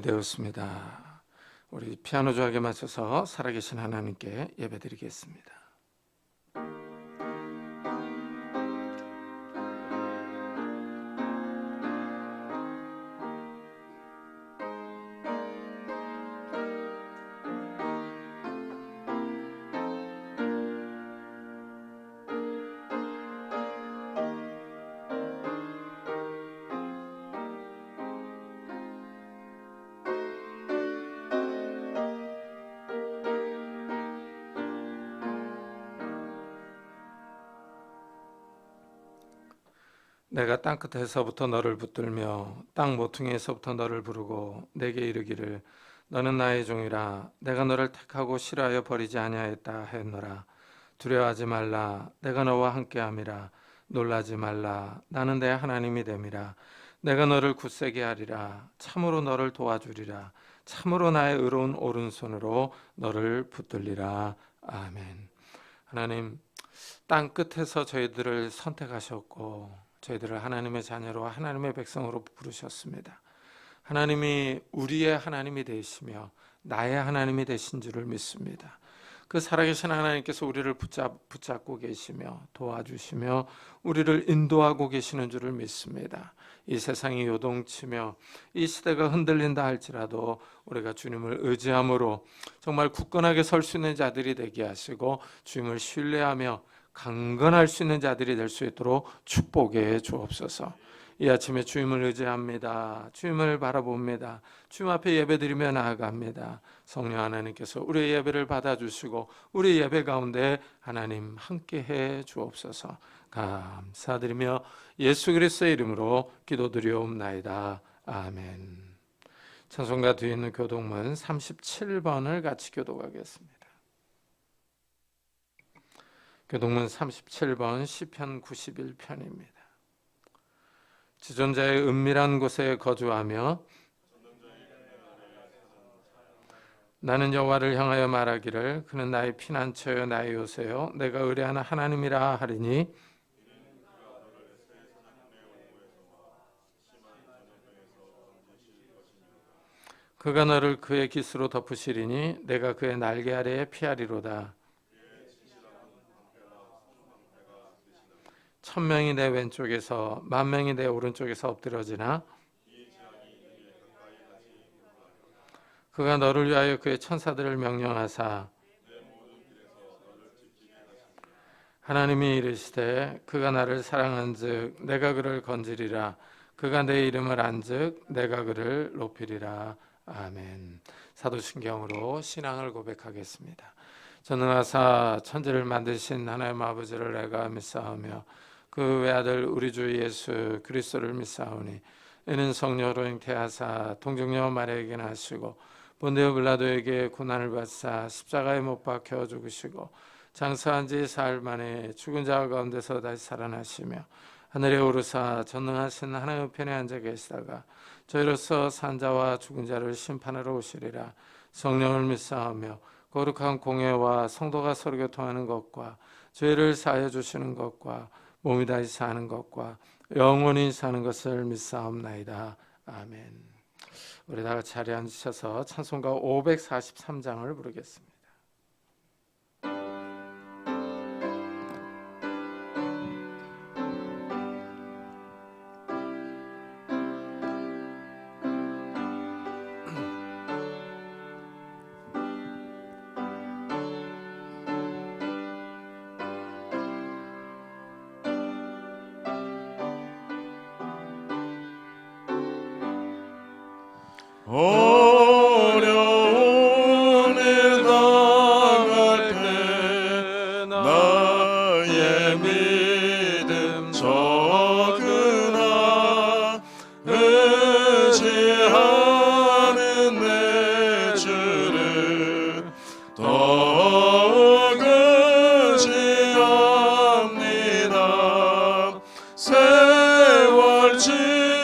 되었습니다. 우리 피아노 조각에 맞춰서 살아계신 하나님께 예배드리겠습니다. 내가 땅끝에서부터 너를 붙들며 땅 모퉁이에서부터 너를 부르고 내게 이르기를 너는 나의 종이라 내가 너를 택하고 싫어하여 버리지 아니하였다 하였노라. 두려워하지 말라 내가 너와 함께함이라. 놀라지 말라 나는 내 하나님이 됨이라. 내가 너를 굳세게 하리라. 참으로 너를 도와주리라. 참으로 나의 의로운 오른손으로 너를 붙들리라. 아멘. 하나님, 땅끝에서 저희들을 선택하셨고 저희들을 하나님의 자녀로 하나님의 백성으로 부르셨습니다. 하나님이 우리의 하나님이 되시며 나의 하나님이 되신 줄을 믿습니다. 그 살아계신 하나님께서 우리를 붙잡고 계시며 도와주시며 우리를 인도하고 계시는 줄을 믿습니다. 이 세상이 요동치며 이 시대가 흔들린다 할지라도 우리가 주님을 의지함으로 정말 굳건하게 설 수 있는 자들이 되게 하시고 주님을 신뢰하며 강건할 수 있는 자들이 될 수 있도록 축복해 주옵소서. 이 아침에 주님을 의지합니다. 주님을 바라봅니다. 주님 앞에 예배드리며 나아갑니다. 성령 하나님께서 우리의 예배를 받아주시고 우리 예배 가운데 하나님 함께해 주옵소서. 감사드리며 예수 그리스도의 이름으로 기도드리옵나이다. 아멘. 찬송가 뒤에 있는 교독문 37번을 같이 교독하겠습니다. 교독문 37번 시편 91편입니다. 지존자의 은밀한 곳에 거주하며 나는 여호와를 향하여 말하기를 그는 나의 피난처요 나의 요새요 내가 의뢰하는 하나님이라 하리니 그가 너를 그의 깃으로 덮으시리니 내가 그의 날개 아래에 피하리로다. 천명이 내 왼쪽에서 만명이 내 오른쪽에서 엎드러지나 그가 너를 위하여 그의 천사들을 명령하사 하나님이 이르시되 그가 나를 사랑한즉 내가 그를 건지리라. 그가 내 이름을 안즉 내가 그를 높이리라. 아멘. 사도신경으로 신앙을 고백하겠습니다. 전능하사 천지를 만드신 하나님 아버지를 내가 믿사오며 그 외아들 우리 주 예수 그리스도를 믿사오니 이는 성령으로 잉태하사 동정녀 마리아에게 나시고 본디오 빌라도에게 고난을 받사 십자가에 못 박혀 죽으시고 장사한 지 사흘 만에 죽은 자 가운데서 다시 살아나시며 하늘에 오르사 전능하신 하나님 편에 앉아 계시다가 저희로서 산 자와 죽은 자를 심판하러 오시리라. 성령을 믿사오며 거룩한 공회와 성도가 서로 교통하는 것과 죄를 사하여 주시는 것과 몸이 다시 사는 것과 영원히 사는 것을 믿사옵나이다. 아멘. 우리 다 같이 자리에 앉으셔서 찬송가 543장을 부르겠습니다. 어려움에 당할 때 나의 믿음 적으나 의지하는 내 주를 더욱 의지합니다. 세월 지나갈수록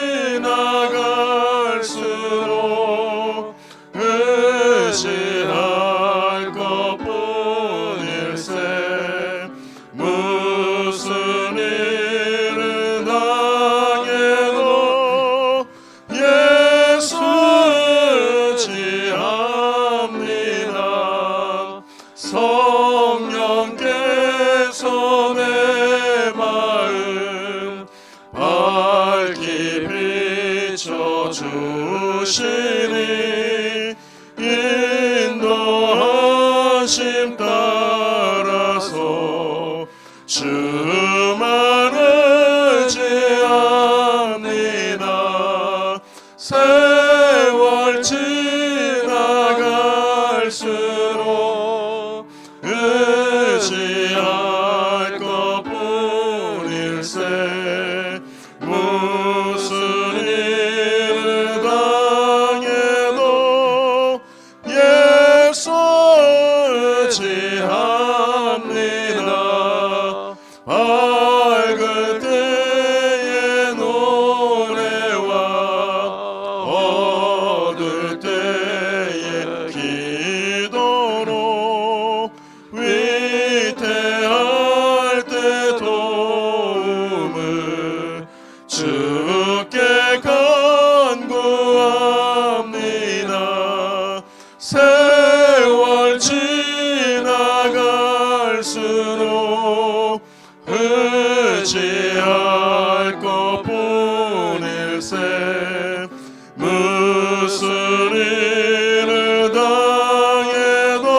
일을 당해도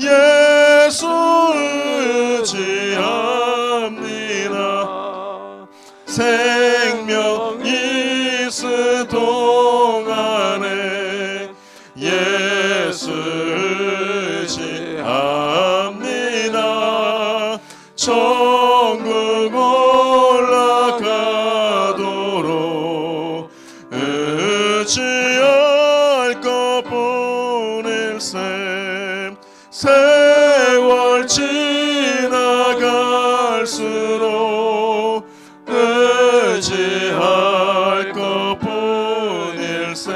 예수 의지합니다. 생명 있을 동안에 예수 의지합니다. 천국 올라가도록 의지할 것뿐일세. 세월 지나갈수록 의지할 것뿐일세.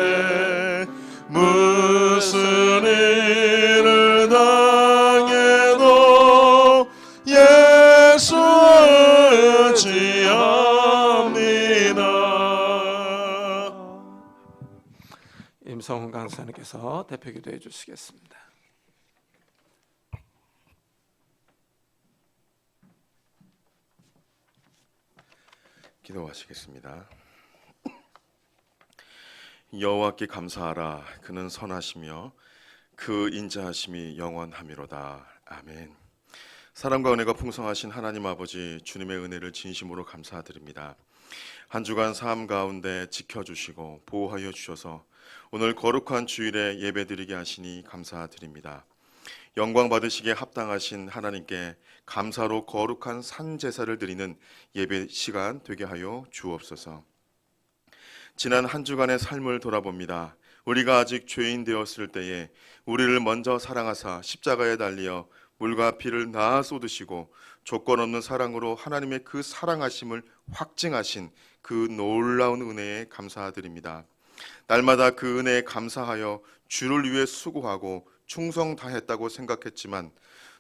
무슨 일을 당해도 예수 의지합니다. 임성훈 강사님께서 대표 기도해 주시겠습니다. 기도하시겠습니다. 여호와께 감사하라. 그는 선하시며 그 인자하심이 영원하미로다. 아멘. 사랑과 은혜가 풍성하신 하나님 아버지, 주님의 은혜를 진심으로 감사드립니다. 한 주간 삶 가운데 지켜주시고 보호하여 주셔서 오늘 거룩한 주일에 예배드리게 하시니 감사드립니다. 영광 받으시기에 합당하신 하나님께 감사로 거룩한 산제사를 드리는 예배 시간 되게 하여 주옵소서. 지난 한 주간의 삶을 돌아봅니다. 우리가 아직 죄인 되었을 때에 우리를 먼저 사랑하사 십자가에 달리어 물과 피를 다 쏟으시고 조건 없는 사랑으로 하나님의 그 사랑하심을 확증하신 그 놀라운 은혜에 감사드립니다. 날마다 그 은혜에 감사하여 주를 위해 수고하고 충성 다했다고 생각했지만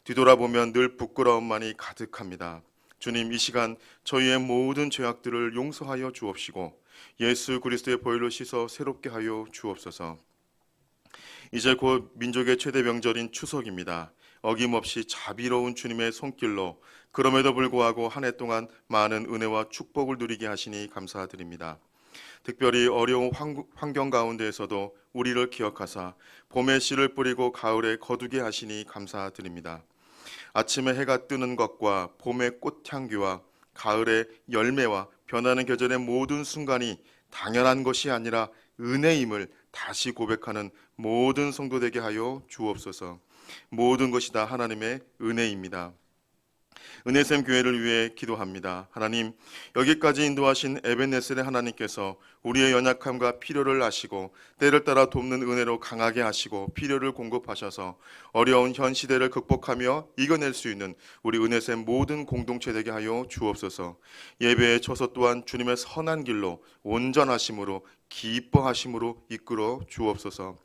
뒤돌아보면 늘 부끄러움만이 가득합니다. 주님, 이 시간 저희의 모든 죄악들을 용서하여 주옵시고 예수 그리스도의 보혈로 씻어 새롭게 하여 주옵소서. 이제 곧 민족의 최대 명절인 추석입니다. 어김없이 자비로운 주님의 손길로 그럼에도 불구하고 한 해 동안 많은 은혜와 축복을 누리게 하시니 감사드립니다. 특별히 어려운 환경 가운데에서도 우리를 기억하사 봄에 씨를 뿌리고 가을에 거두게 하시니 감사드립니다. 아침에 해가 뜨는 것과 봄의 꽃향기와 가을의 열매와 변하는 계절의 모든 순간이 당연한 것이 아니라 은혜임을 다시 고백하는 모든 성도 되게 하여 주옵소서. 모든 것이 다 하나님의 은혜입니다. 은혜샘 교회를 위해 기도합니다. 하나님, 여기까지 인도하신 에벤네셀의 하나님께서 우리의 연약함과 필요를 아시고 때를 따라 돕는 은혜로 강하게 하시고 필요를 공급하셔서 어려운 현 시대를 극복하며 이겨낼 수 있는 우리 은혜샘 모든 공동체 되게 하여 주옵소서. 예배에 쳐서 또한 주님의 선한 길로 온전하심으로 기뻐하심으로 이끌어 주옵소서.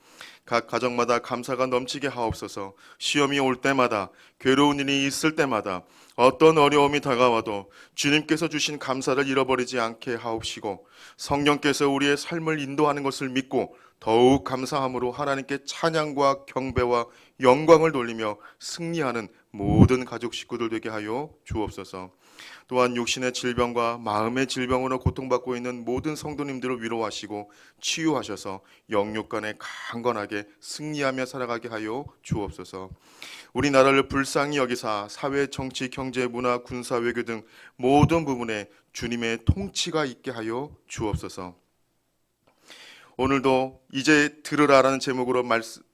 각 가정마다 감사가 넘치게 하옵소서. 시험이 올 때마다, 괴로운 일이 있을 때마다, 어떤 어려움이 다가와도 주님께서 주신 감사를 잃어버리지 않게 하옵시고 성령께서 우리의 삶을 인도하는 것을 믿고 더욱 감사함으로 하나님께 찬양과 경배와 영광을 돌리며 승리하는 모든 가족 식구들 되게 하여 주옵소서. 또한 육신의 질병과 마음의 질병으로 고통받고 있는 모든 성도님들을 위로하시고 치유하셔서 영육 간에 강건하게 승리하며 살아가게 하여 주옵소서. 우리나라를 불쌍히 여기사 사회, 정치, 경제, 문화, 군사, 외교 등 모든 부분에 주님의 통치가 있게 하여 주옵소서. 오늘도 이제 들으라라는 제목으로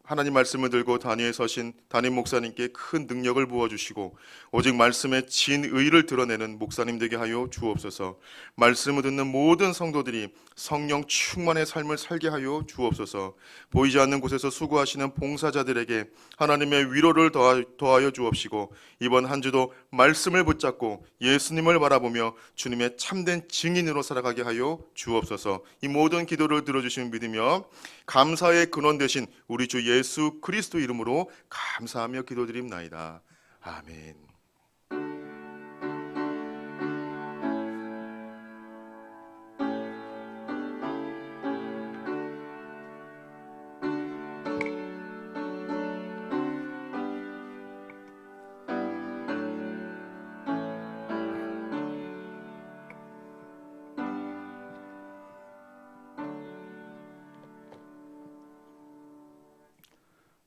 하나님 말씀을 들고 단위에 서신 담임 목사님께 큰 능력을 부어주시고 오직 말씀의 진의를 드러내는 목사님 되게 하여 주옵소서. 말씀을 듣는 모든 성도들이 성령 충만의 삶을 살게 하여 주옵소서. 보이지 않는 곳에서 수고하시는 봉사자들에게 하나님의 위로를 더하여 주옵시고 이번 한 주도 말씀을 붙잡고 예수님을 바라보며 주님의 참된 증인으로 살아가게 하여 주옵소서. 이 모든 기도를 들어주시면 믿으며 감사의 근원 되신 우리 주 예수 그리스도 이름으로 감사하며 기도드립나이다. 아멘.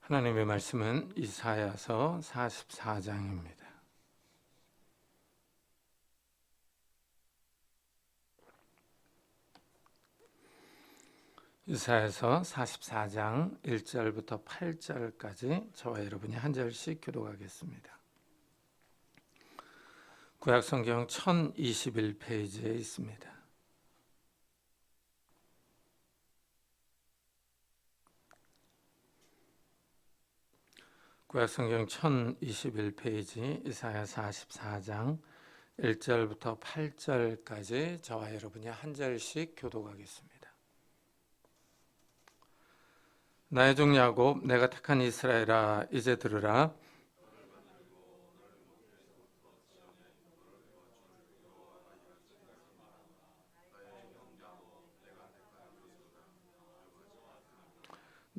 하나님의 말씀은 이사야서 44장입니다. 이사야서 44장 1절부터 8절까지 저와 여러분이 한 절씩 교독하겠습니다. 구약성경 1021페이지에 있습니다. 구약성경 1021페이지 이사야 44장 1절부터 8절까지 저와 여러분이 한 절씩 교독하겠습니다. 나의 종 야곱, 내가 택한 이스라엘아, 이제 들으라.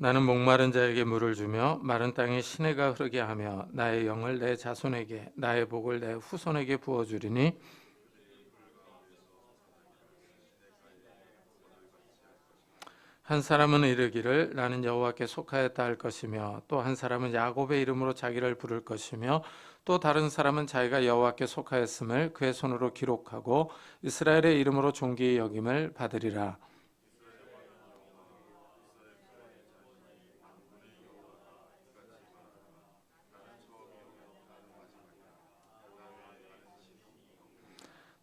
나는 목마른 자에게 물을 주며 마른 땅에 시내가 흐르게 하며 나의 영을 내 자손에게 나의 복을 내 후손에게 부어주리니 한 사람은 이르기를 나는 여호와께 속하였다 할 것이며 또 한 사람은 야곱의 이름으로 자기를 부를 것이며 또 다른 사람은 자기가 여호와께 속하였음을 그의 손으로 기록하고 이스라엘의 이름으로 존귀히 여김을 받으리라.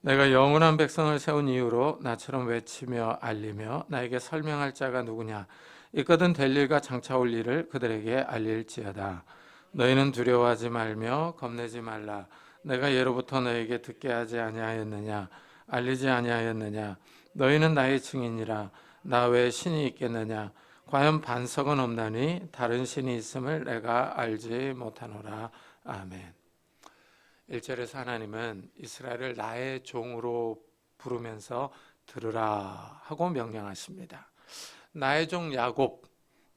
내가 영원한 백성을 세운 이유로 나처럼 외치며 알리며 나에게 설명할 자가 누구냐. 있거든 될 일과 장차 올 일을 그들에게 알릴지어다. 너희는 두려워하지 말며 겁내지 말라. 내가 예로부터 너에게 듣게 하지 아니하였느냐. 알리지 아니하였느냐. 너희는 나의 증인이라. 나 외에 신이 있겠느냐. 과연 반석은 없나니 다른 신이 있음을 내가 알지 못하노라. 아멘. 1절에서 하나님은 이스라엘을 나의 종으로 부르면서 들으라 하고 명령하십니다. 나의 종 야곱,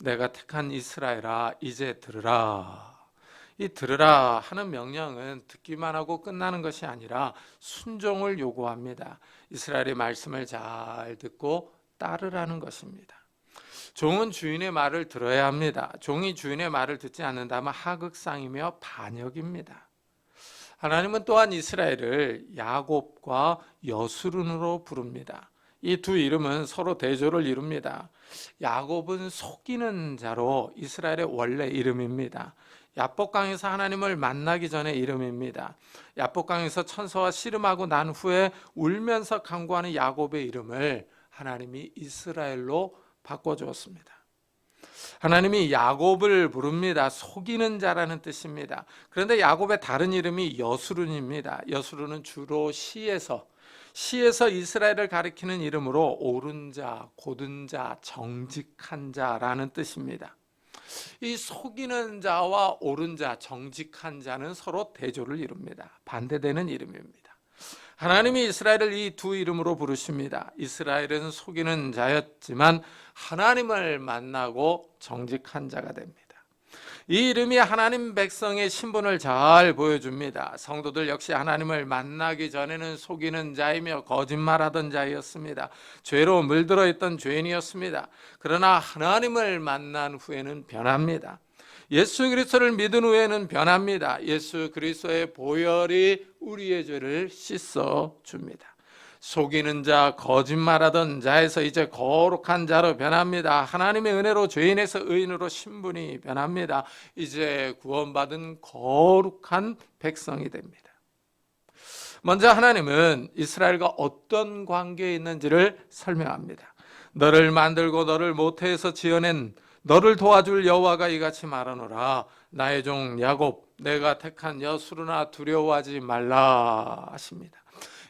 내가 택한 이스라엘아, 이제 들으라. 이 들으라 하는 명령은 듣기만 하고 끝나는 것이 아니라 순종을 요구합니다. 이스라엘의 말씀을 잘 듣고 따르라는 것입니다. 종은 주인의 말을 들어야 합니다. 종이 주인의 말을 듣지 않는다면 하극상이며 반역입니다. 하나님은 또한 이스라엘을 야곱과 여수룬으로 부릅니다. 이 두 이름은 서로 대조를 이룹니다. 야곱은 속이는 자로 이스라엘의 원래 이름입니다. 야복강에서 하나님을 만나기 전의 이름입니다. 야복강에서 천사와 씨름하고 난 후에 울면서 간구하는 야곱의 이름을 하나님이 이스라엘로 바꿔주었습니다. 하나님이 야곱을 부릅니다. 속이는 자라는 뜻입니다. 그런데 야곱의 다른 이름이 여수룬입니다. 여수룬은 주로 시에서 이스라엘을 가리키는 이름으로 옳은 자, 곧은 자, 정직한 자라는 뜻입니다. 이 속이는 자와 옳은 자, 정직한 자는 서로 대조를 이룹니다. 반대되는 이름입니다. 하나님이 이스라엘을 이 두 이름으로 부르십니다. 이스라엘은 속이는 자였지만 하나님을 만나고 정직한 자가 됩니다. 이 이름이 하나님 백성의 신분을 잘 보여줍니다. 성도들 역시 하나님을 만나기 전에는 속이는 자이며 거짓말하던 자였습니다. 죄로 물들어 있던 죄인이었습니다. 그러나 하나님을 만난 후에는 변합니다. 예수 그리스도를 믿은 후에는 변합니다. 예수 그리스도의 보혈이 우리의 죄를 씻어 줍니다. 속이는 자, 거짓말하던 자에서 이제 거룩한 자로 변합니다. 하나님의 은혜로 죄인에서 의인으로 신분이 변합니다. 이제 구원받은 거룩한 백성이 됩니다. 먼저 하나님은 이스라엘과 어떤 관계에 있는지를 설명합니다. 너를 만들고 너를 모태에서 지어낸 너를 도와줄 여호와가 이같이 말하노라. 나의 종 야곱, 내가 택한 여수르나 두려워하지 말라 하십니다.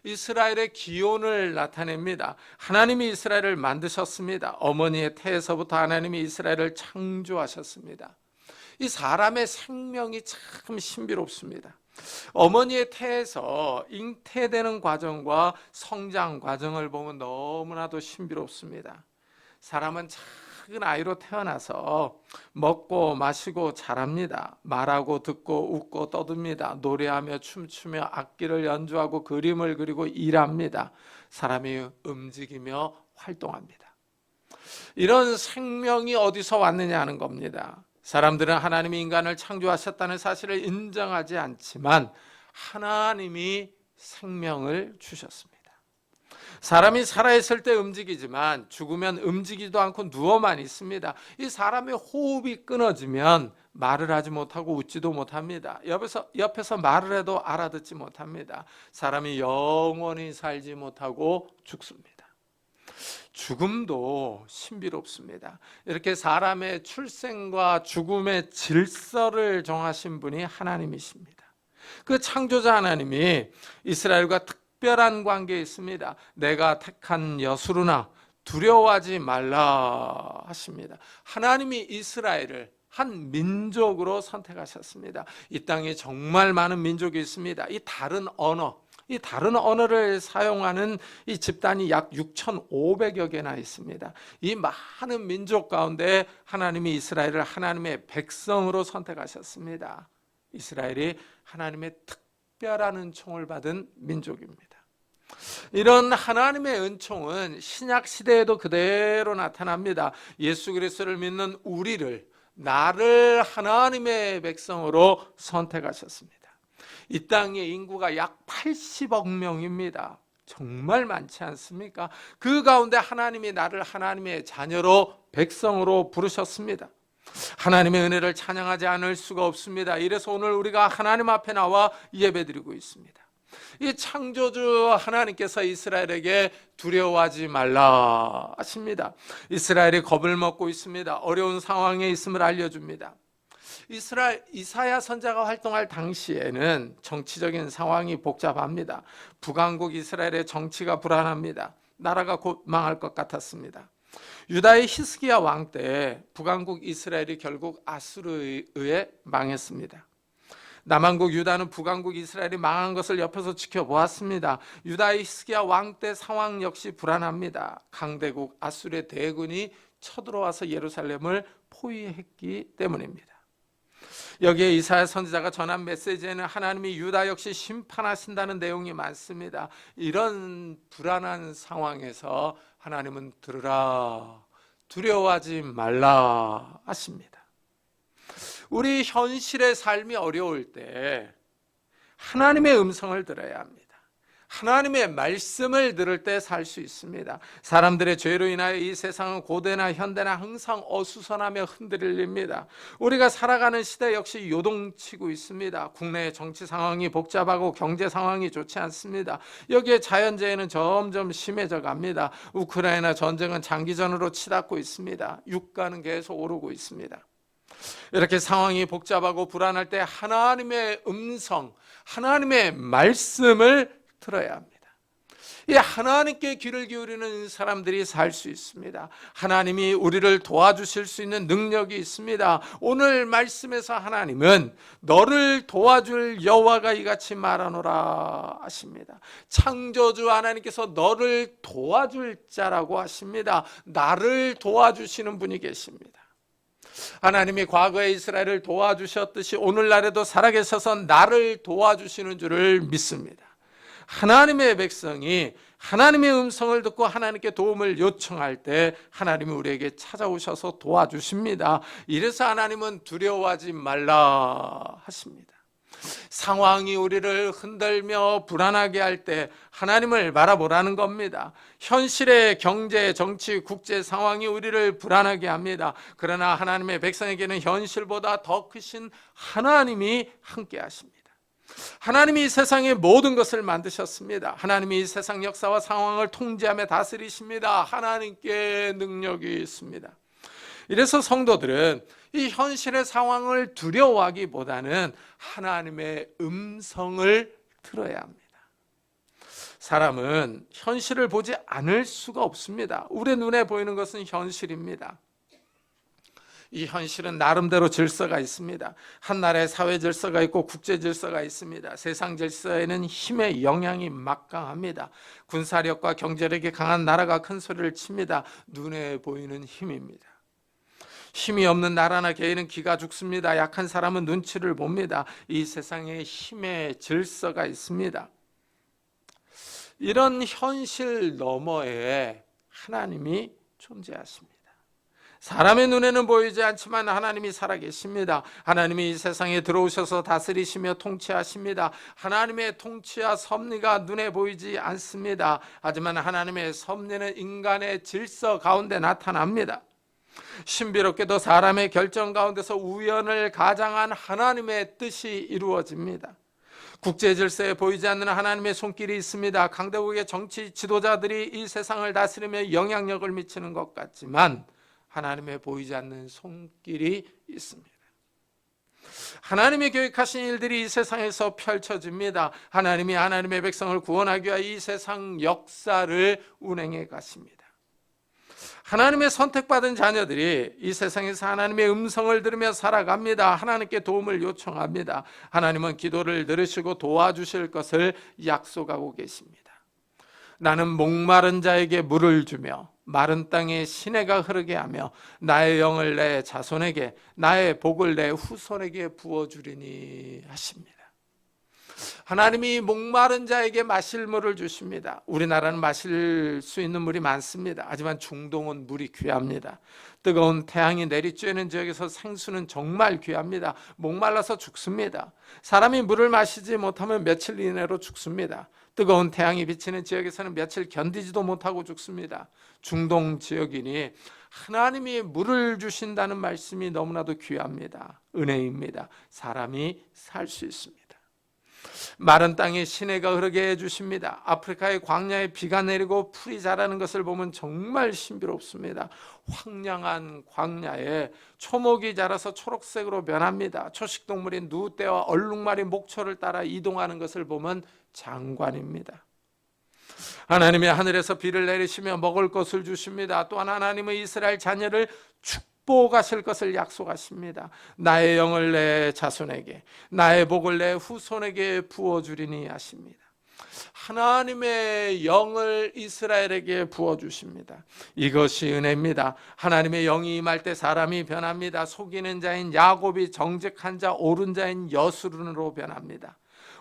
이스라엘의 기원을 나타냅니다. 하나님이 이스라엘을 만드셨습니다. 어머니의 태에서부터 하나님이 이스라엘을 창조하셨습니다. 이 사람의 생명이 참 신비롭습니다. 어머니의 태에서 잉태되는 과정과 성장 과정을 보면 너무나도 신비롭습니다. 사람은 작은 아이로 태어나서 먹고 마시고 자랍니다. 말하고 듣고 웃고 떠듭니다. 노래하며 춤추며 악기를 연주하고 그림을 그리고 일합니다. 사람이 움직이며 활동합니다. 이런 생명이 어디서 왔느냐 하는 겁니다. 사람들은 하나님이 인간을 창조하셨다는 사실을 인정하지 않지만 하나님이 생명을 주셨습니다. 사람이 살아있을 때 움직이지만 죽으면 움직이지도 않고 누워만 있습니다. 이 사람의 호흡이 끊어지면 말을 하지 못하고 웃지도 못합니다. 옆에서 말을 해도 알아듣지 못합니다. 사람이 영원히 살지 못하고 죽습니다. 죽음도 신비롭습니다. 이렇게 사람의 출생과 죽음의 질서를 정하신 분이 하나님이십니다. 그 창조자 하나님이 이스라엘과 특별한 관계에 있습니다. 내가 택한 여수르나 두려워하지 말라 하십니다. 하나님이 이스라엘을 한 민족으로 선택하셨습니다. 이 땅에 정말 많은 민족이 있습니다. 이 다른 언어를 사용하는 이 집단이 약 6,500여 개나 있습니다. 이 많은 민족 가운데 하나님이 이스라엘을 하나님의 백성으로 선택하셨습니다. 이스라엘이 하나님의 특별한 은총을 받은 민족입니다. 이런 하나님의 은총은 신약 시대에도 그대로 나타납니다. 예수 그리스도를 믿는 나를 하나님의 백성으로 선택하셨습니다. 이 땅의 인구가 약 80억 명입니다. 정말 많지 않습니까? 그 가운데 하나님이 나를 하나님의 자녀로 백성으로 부르셨습니다. 하나님의 은혜를 찬양하지 않을 수가 없습니다. 이래서 오늘 우리가 하나님 앞에 나와 예배드리고 있습니다. 이 창조주 하나님께서 이스라엘에게 두려워하지 말라 하십니다. 이스라엘이 겁을 먹고 있습니다. 어려운 상황에 있음을 알려줍니다. 이사야 선지자가 활동할 당시에는 정치적인 상황이 복잡합니다. 북왕국 이스라엘의 정치가 불안합니다. 나라가 곧 망할 것 같았습니다. 유다의 히스기야 왕 때 북왕국 이스라엘이 결국 아수르에 의해 망했습니다. 남왕국 유다는 북왕국 이스라엘이 망한 것을 옆에서 지켜보았습니다. 유다의 히스기야 왕 때 상황 역시 불안합니다. 강대국 아수르의 대군이 쳐들어와서 예루살렘을 포위했기 때문입니다. 여기에 이사야 선지자가 전한 메시지에는 하나님이 유다 역시 심판하신다는 내용이 많습니다. 이런 불안한 상황에서 하나님은 들으라, 두려워하지 말라 하십니다. 우리 현실의 삶이 어려울 때 하나님의 음성을 들어야 합니다. 하나님의 말씀을 들을 때 살 수 있습니다. 사람들의 죄로 인하여 이 세상은 고대나 현대나 항상 어수선하며 흔들립니다. 우리가 살아가는 시대 역시 요동치고 있습니다. 국내의 정치 상황이 복잡하고 경제 상황이 좋지 않습니다. 여기에 자연재해는 점점 심해져 갑니다. 우크라이나 전쟁은 장기전으로 치닫고 있습니다. 유가는 계속 오르고 있습니다. 이렇게 상황이 복잡하고 불안할 때 하나님의 음성, 하나님의 말씀을 들어야 합니다. 이 하나님께 귀를 기울이는 사람들이 살 수 있습니다. 하나님이 우리를 도와주실 수 있는 능력이 있습니다. 오늘 말씀에서 하나님은 너를 도와줄 여호와가 이같이 말하노라 하십니다. 창조주 하나님께서 너를 도와줄 자라고 하십니다. 나를 도와주시는 분이 계십니다. 하나님이 과거에 이스라엘을 도와주셨듯이 오늘날에도 살아계셔서 나를 도와주시는 줄을 믿습니다. 하나님의 백성이 하나님의 음성을 듣고 하나님께 도움을 요청할 때 하나님이 우리에게 찾아오셔서 도와주십니다. 이래서 하나님은 두려워하지 말라 하십니다. 상황이 우리를 흔들며 불안하게 할 때 하나님을 바라보라는 겁니다. 현실의 경제, 정치, 국제 상황이 우리를 불안하게 합니다. 그러나 하나님의 백성에게는 현실보다 더 크신 하나님이 함께 하십니다. 하나님이 이 세상의 모든 것을 만드셨습니다. 하나님이 이 세상 역사와 상황을 통제하며 다스리십니다. 하나님께 능력이 있습니다. 이래서 성도들은 이 현실의 상황을 두려워하기보다는 하나님의 음성을 들어야 합니다. 사람은 현실을 보지 않을 수가 없습니다. 우리 눈에 보이는 것은 현실입니다. 이 현실은 나름대로 질서가 있습니다. 한 나라의 사회 질서가 있고 국제 질서가 있습니다. 세상 질서에는 힘의 영향이 막강합니다. 군사력과 경제력이 강한 나라가 큰 소리를 칩니다. 눈에 보이는 힘입니다. 힘이 없는 나라나 개인은 기가 죽습니다. 약한 사람은 눈치를 봅니다. 이 세상에 힘의 질서가 있습니다. 이런 현실 너머에 하나님이 존재하십니다. 사람의 눈에는 보이지 않지만 하나님이 살아계십니다. 하나님이 이 세상에 들어오셔서 다스리시며 통치하십니다. 하나님의 통치와 섭리가 눈에 보이지 않습니다. 하지만 하나님의 섭리는 인간의 질서 가운데 나타납니다. 신비롭게도 사람의 결정 가운데서 우연을 가장한 하나님의 뜻이 이루어집니다. 국제 질서에 보이지 않는 하나님의 손길이 있습니다. 강대국의 정치 지도자들이 이 세상을 다스리며 영향력을 미치는 것 같지만 하나님의 보이지 않는 손길이 있습니다. 하나님이 계획하신 일들이 이 세상에서 펼쳐집니다. 하나님이 하나님의 백성을 구원하기 위하여 이 세상 역사를 운행해 가십니다. 하나님의 선택받은 자녀들이 이 세상에서 하나님의 음성을 들으며 살아갑니다. 하나님께 도움을 요청합니다. 하나님은 기도를 들으시고 도와주실 것을 약속하고 계십니다. 나는 목마른 자에게 물을 주며 마른 땅에 시내가 흐르게 하며 나의 영을 내 자손에게 나의 복을 내 후손에게 부어주리니 하십니다. 하나님이 목마른 자에게 마실 물을 주십니다. 우리나라는 마실 수 있는 물이 많습니다. 하지만 중동은 물이 귀합니다. 뜨거운 태양이 내리쬐는 지역에서 생수는 정말 귀합니다. 목말라서 죽습니다. 사람이 물을 마시지 못하면 며칠 이내로 죽습니다. 뜨거운 태양이 비치는 지역에서는 며칠 견디지도 못하고 죽습니다. 중동 지역이니 하나님이 물을 주신다는 말씀이 너무나도 귀합니다. 은혜입니다. 사람이 살 수 있습니다. 마른 땅에 시내가 흐르게 해주십니다. 아프리카의 광야에 비가 내리고 풀이 자라는 것을 보면 정말 신비롭습니다. 황량한 광야에 초목이 자라서 초록색으로 변합니다. 초식동물인 누떼와 얼룩말이 목초를 따라 이동하는 것을 보면 장관입니다. 하나님이 하늘에서 비를 내리시며 먹을 것을 주십니다. 또한 하나님은 이스라엘 자녀를 축복하실 것을 약속하십니다. 나의 영을 내 자손에게 나의 복을 내 후손에게 부어주리니 하십니다. 하나님의 영을 이스라엘에게 부어주십니다. 이것이 은혜입니다. 하나님의 영이 임할 때 사람이 변합니다. 속이는 자인 야곱이 정직한 자 옳은 자인 여수른으로 변합니다.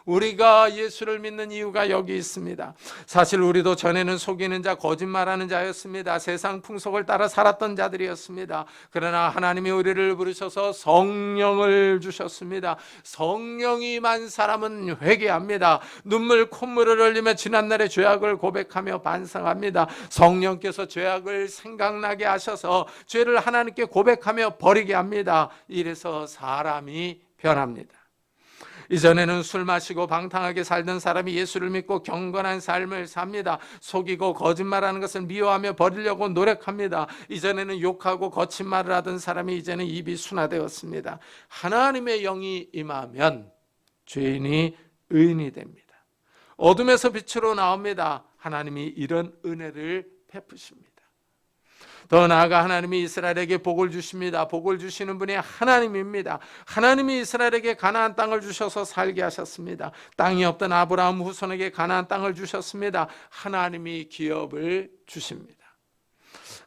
우리가 예수를 믿는 이유가 여기 있습니다. 사실 우리도 전에는 속이는 자, 거짓말하는 자였습니다. 세상 풍속을 따라 살았던 자들이었습니다. 그러나 하나님이 우리를 부르셔서 성령을 주셨습니다. 성령이 임한 사람은 회개합니다. 눈물 콧물을 흘리며 지난날의 죄악을 고백하며 반성합니다. 성령께서 죄악을 생각나게 하셔서 죄를 하나님께 고백하며 버리게 합니다. 이래서 사람이 변합니다. 이전에는 술 마시고 방탕하게 살던 사람이 예수를 믿고 경건한 삶을 삽니다. 속이고 거짓말하는 것을 미워하며 버리려고 노력합니다. 이전에는 욕하고 거친 말을 하던 사람이 이제는 입이 순화되었습니다. 하나님의 영이 임하면 죄인이 의인이 됩니다. 어둠에서 빛으로 나옵니다. 하나님이 이런 은혜를 베푸십니다. 더 나아가 하나님이 이스라엘에게 복을 주십니다. 복을 주시는 분이 하나님입니다. 하나님이 이스라엘에게 가나안 땅을 주셔서 살게 하셨습니다. 땅이 없던 아브라함 후손에게 가나안 땅을 주셨습니다. 하나님이 기업을 주십니다.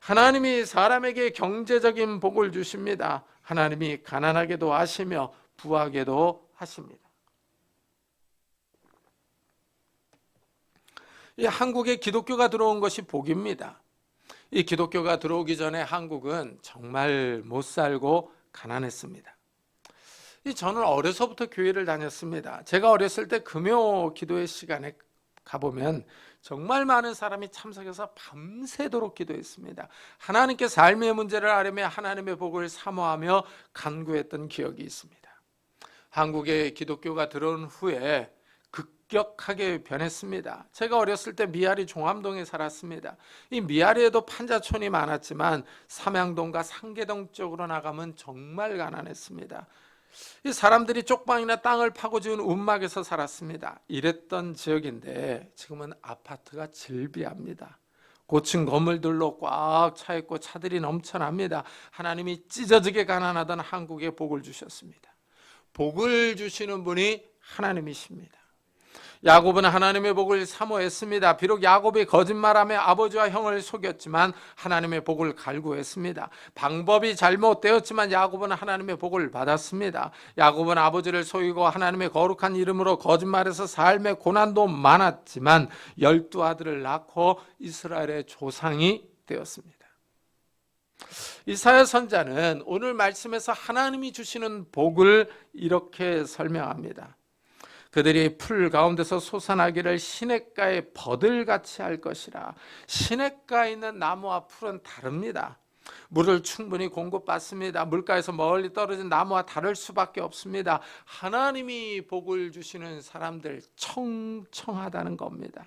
하나님이 사람에게 경제적인 복을 주십니다. 하나님이 가난하게도 하시며 부하게도 하십니다. 이 한국에 기독교가 들어온 것이 복입니다. 이 기독교가 들어오기 전에 한국은 정말 못 살고 가난했습니다. 저는 어려서부터 교회를 다녔습니다. 제가 어렸을 때 금요 기도회 시간에 가보면 정말 많은 사람이 참석해서 밤새도록 기도했습니다. 하나님께 삶의 문제를 아뢰며 하나님의 복을 사모하며 간구했던 기억이 있습니다. 한국에 기독교가 들어온 후에 급격하게 변했습니다. 제가 어렸을 때 미아리 종암동에 살았습니다. 이 미아리에도 판자촌이 많았지만 삼양동과 상계동 쪽으로 나가면 정말 가난했습니다. 이 사람들이 쪽방이나 땅을 파고 지은 움막에서 살았습니다. 이랬던 지역인데 지금은 아파트가 즐비합니다. 고층 건물들로 꽉 차 있고 차들이 넘쳐납니다. 하나님이 찢어지게 가난하던 한국에 복을 주셨습니다. 복을 주시는 분이 하나님이십니다. 야곱은 하나님의 복을 사모했습니다. 비록 야곱이 거짓말하며 아버지와 형을 속였지만 하나님의 복을 갈구했습니다. 방법이 잘못되었지만 야곱은 하나님의 복을 받았습니다. 야곱은 아버지를 속이고 하나님의 거룩한 이름으로 거짓말해서 삶의 고난도 많았지만 12 아들을 낳고 이스라엘의 조상이 되었습니다. 이사야 선지자는 오늘 말씀에서 하나님이 주시는 복을 이렇게 설명합니다. 그들이 풀 가운데서 솟아나기를 시냇가에 버들같이 할 것이라. 시냇가에 있는 나무와 풀은 다릅니다. 물을 충분히 공급받습니다. 물가에서 멀리 떨어진 나무와 다를 수밖에 없습니다. 하나님이 복을 주시는 사람들 청청하다는 겁니다.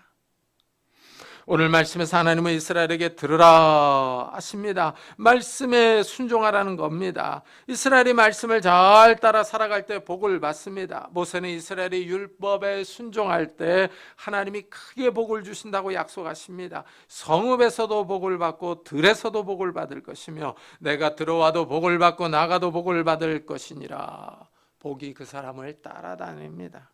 오늘 말씀에서 하나님은 이스라엘에게 들으라 하십니다. 말씀에 순종하라는 겁니다. 이스라엘이 말씀을 잘 따라 살아갈 때 복을 받습니다. 모세는 이스라엘이 율법에 순종할 때 하나님이 크게 복을 주신다고 약속하십니다. 성읍에서도 복을 받고 들에서도 복을 받을 것이며 내가 들어와도 복을 받고 나가도 복을 받을 것이니라. 복이 그 사람을 따라다닙니다.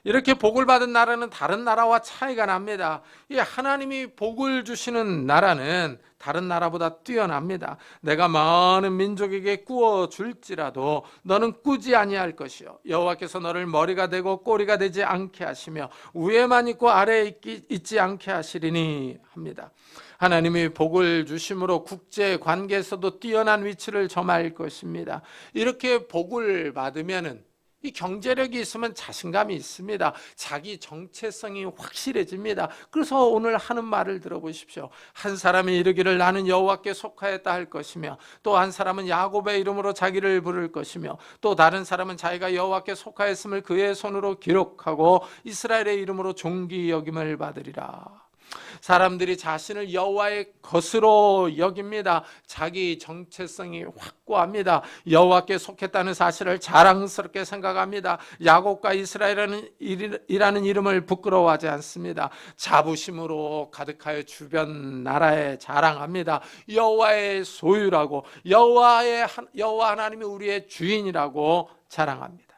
이렇게 복을 받은 나라는 다른 나라와 차이가 납니다. 이 하나님이 복을 주시는 나라는 다른 나라보다 뛰어납니다. 내가 많은 민족에게 꾸어 줄지라도 너는 꾸지 아니할 것이요 여호와께서 너를 머리가 되고 꼬리가 되지 않게 하시며 위에만 있고 아래에 있지 않게 하시리니 합니다. 하나님이 복을 주심으로 국제 관계에서도 뛰어난 위치를 점할 것입니다. 이렇게 복을 받으면은 이 경제력이 있으면 자신감이 있습니다. 자기 정체성이 확실해집니다. 그래서 오늘 하는 말을 들어보십시오. 한 사람이 이르기를 나는 여호와께 속하였다 할 것이며 또 한 사람은 야곱의 이름으로 자기를 부를 것이며 또 다른 사람은 자기가 여호와께 속하였음을 그의 손으로 기록하고 이스라엘의 이름으로 존귀 여김을 받으리라. 사람들이 자신을 여호와의 것으로 여깁니다. 자기 정체성이 확고합니다. 여호와께 속했다는 사실을 자랑스럽게 생각합니다. 야곱과 이스라엘이라는 이름을 부끄러워하지 않습니다. 자부심으로 가득하여 주변 나라에 자랑합니다. 여호와의 소유라고 여호와 하나님이 우리의 주인이라고 자랑합니다.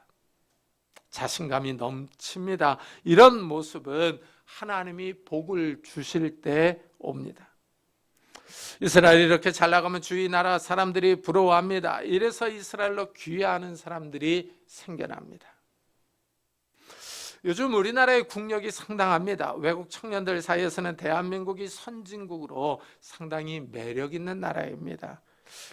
자신감이 넘칩니다. 이런 모습은 하나님이 복을 주실 때 옵니다. 이스라엘이 이렇게 잘 나가면 주위 나라 사람들이 부러워합니다. 이래서 이스라엘로 귀화하는 사람들이 생겨납니다. 요즘 우리나라의 국력이 상당합니다. 외국 청년들 사이에서는 대한민국이 선진국으로 상당히 매력 있는 나라입니다.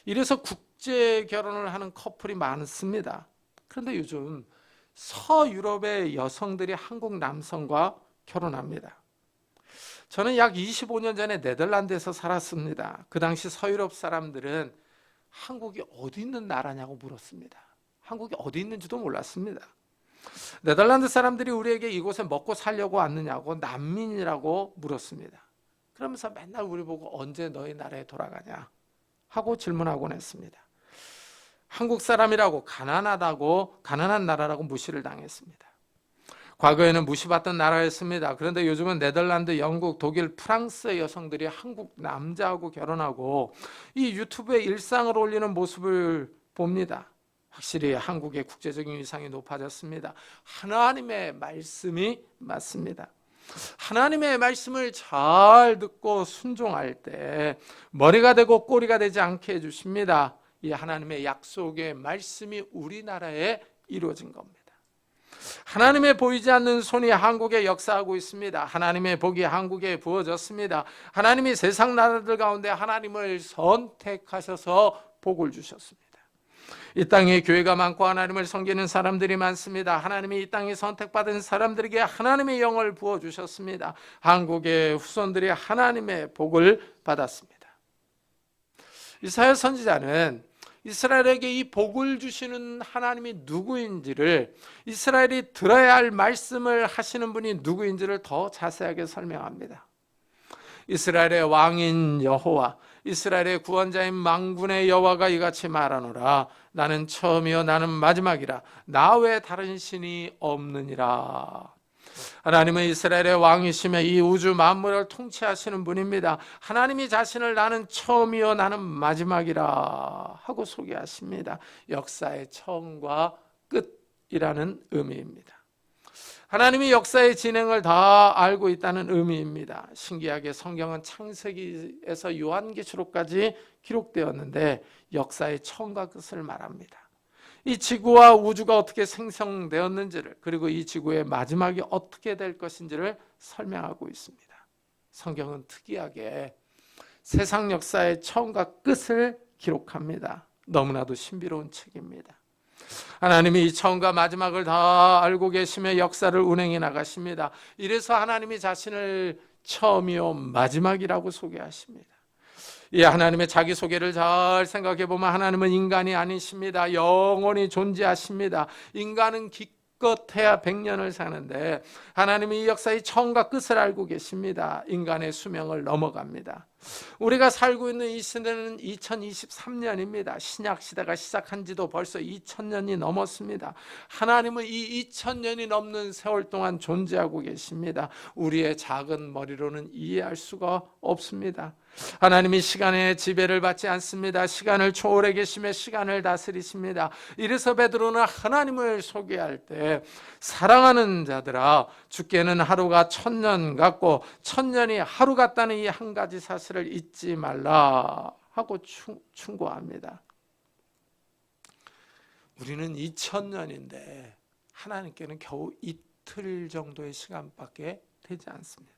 이래서 국제 결혼을 하는 커플이 많습니다. 그런데 요즘 서유럽의 여성들이 한국 남성과 결혼합니다. 저는 약 25년 전에 네덜란드에서 살았습니다. 그 당시 서유럽 사람들은 한국이 어디 있는 나라냐고 물었습니다. 한국이 어디 있는지도 몰랐습니다. 네덜란드 사람들이 우리에게 이곳에 먹고 살려고 왔느냐고 난민이라고 물었습니다. 그러면서 맨날 우리 보고 언제 너희 나라에 돌아가냐 하고 질문하곤 했습니다. 한국 사람이라고 가난한 나라라고 무시를 당했습니다. 과거에는 무시받던 나라였습니다. 그런데 요즘은 네덜란드, 영국, 독일, 프랑스의 여성들이 한국 남자하고 결혼하고 이 유튜브에 일상을 올리는 모습을 봅니다. 확실히 한국의 국제적인 위상이 높아졌습니다. 하나님의 말씀이 맞습니다. 하나님의 말씀을 잘 듣고 순종할 때 머리가 되고 꼬리가 되지 않게 해주십니다. 이 하나님의 약속의 말씀이 우리나라에 이루어진 겁니다. 하나님의 보이지 않는 손이 한국에 역사하고 있습니다. 하나님의 복이 한국에 부어졌습니다. 하나님이 세상 나라들 가운데 하나님을 선택하셔서 복을 주셨습니다. 이 땅에 교회가 많고 하나님을 섬기는 사람들이 많습니다. 하나님이 이 땅에 선택받은 사람들에게 하나님의 영을 부어주셨습니다. 한국의 후손들이 하나님의 복을 받았습니다. 이사야 선지자는 이스라엘에게 이 복을 주시는 하나님이 누구인지를, 이스라엘이 들어야 할 말씀을 하시는 분이 누구인지를 더 자세하게 설명합니다. 이스라엘의 왕인 여호와, 이스라엘의 구원자인 만군의 여호와가 이같이 말하노라. 나는 처음이요 나는 마지막이라. 나 외에 다른 신이 없느니라. 하나님은 이스라엘의 왕이시며 이 우주 만물을 통치하시는 분입니다. 하나님이 자신을 나는 처음이요 나는 마지막이라 하고 소개하십니다. 역사의 처음과 끝이라는 의미입니다. 하나님이 역사의 진행을 다 알고 있다는 의미입니다. 신기하게 성경은 창세기에서 요한계시록까지 기록되었는데 역사의 처음과 끝을 말합니다. 이 지구와 우주가 어떻게 생성되었는지를, 그리고 이 지구의 마지막이 어떻게 될 것인지를 설명하고 있습니다. 성경은 특이하게 세상 역사의 처음과 끝을 기록합니다. 너무나도 신비로운 책입니다. 하나님이 이 처음과 마지막을 다 알고 계시며 역사를 운행해 나가십니다. 이래서 하나님이 자신을 처음이요 마지막이라고 소개하십니다. 이 하나님의 자기소개를 잘 생각해 보면 하나님은 인간이 아니십니다. 영원히 존재하십니다. 인간은 기껏해야 100년을 사는데 하나님이 이 역사의 처음과 끝을 알고 계십니다. 인간의 수명을 넘어갑니다. 우리가 살고 있는 이 시대는 2023년입니다. 신약 시대가 시작한 지도 벌써 2000년이 넘었습니다. 하나님은 이 2000년이 넘는 세월 동안 존재하고 계십니다. 우리의 작은 머리로는 이해할 수가 없습니다. 하나님이 시간의 지배를 받지 않습니다. 시간을 초월해 계시며 시간을 다스리십니다. 이래서 베드로는 하나님을 소개할 때 사랑하는 자들아, 주께는 하루가 1000년 같고 1000년이 하루 같다는 이 한 가지 사실을 잊지 말라 하고 충고합니다. 우리는 2000년인데 하나님께는 겨우 이틀 정도의 시간밖에 되지 않습니다.